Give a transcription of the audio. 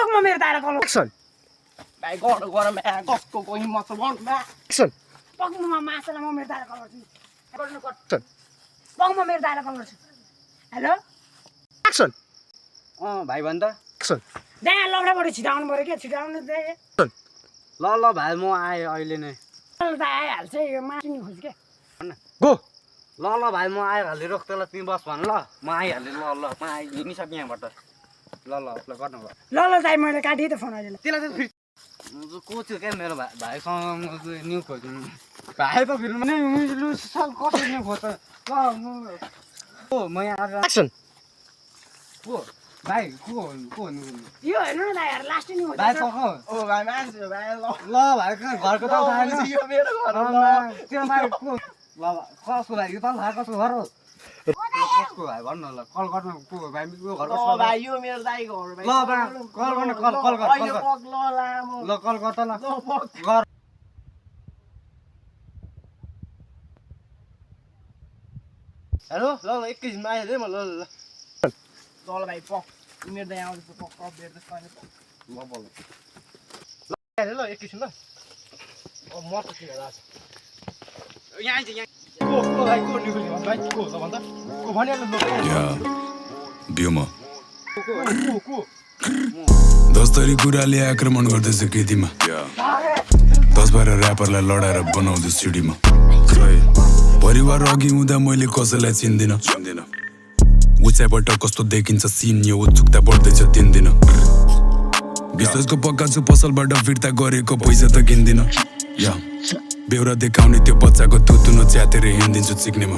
पगमा मेरो दाइरा colour action भाइ गर कसको को हिम्मत छ भन बा एक्सन पगमा मासला म मेरो दाइरा कलर छु गर्नु कर एक्सन पगमा मेरो दाइरा कलर छु हेलो एक्सन भाइ भन् त एक्सन दे लौडा बडी छिटाउनु पर्यो के छिटाउनु दे ल ल भाइ म आएँ अहिले नै ल त आइहाल्छ यो मार्नु खोज के गो ल ल भाइ म आइहालेँ रोक तल तिमी बस भन ल म आइहालेँ ल ल म हिँडिसकेँ यहाँबाट ल ल ल गर्नु ल ल दाइ मैले काटिए त फोन अहिले त्यसलाई चाहिँ फेरि को थियो क्या मेरो भाइसँग न्यु खोज्नु भाइ त फेरि लु साल कसरी न्यु खोज्छ ल म यहाँ एक्सन को भाइ को हुनु यो हेर्नु न दाइ लास्ट नि हो भाइ कहाँ ओ भाइ मान्छे भाइ ल भाइ कहाँ घरको त थाहा छैन यो मेरो घर हो त्यो भाइ को ल कसको भाइ यो त थाहा कसको घर हो कसको भाइ भन्नु ल कल गर्नु को भाइ को घर कसको भाइ यो मेरो दाइको घर भाइ ल कल गर्नु कल गर अहिले पग ल लामो ल कल गर त ल पग गर हेलो ल ल एकैछिनमा आइहालेँ म ल ल ल भाइ पग मेरो दाइ आउँदैछ पग कप बेर जस्तो हैन ल बोल ल आइहालेँ ल एकैछिन ल म त किन लाग्छ यहाँ आइज यहाँ को भाइ को निक्लियो भन्छ भाइ को छ भन्छ को भनिहाल्नु ल बिउमा को दस्तरी कुराले आक्रमण गर्दैछ कृतिमा 10-12 ऱ्यापरलाई लडाएर बनाउँदै सिडीमा परिवार अघि हुँदा मैले कसैलाई चिन्दिन उचाइबाट कस्तो देखिन्छ सिन यो उत्सुकता बढ्दैछ 3 दिन विश्वासको पक्का छु पसलबाट फिर्ता गरेको पैसा त किन्दिन या बेहोरा देखाउने त्यो बच्चाको तुतुनो च्यातेर हिँडिदिन्छु चिक्नेमा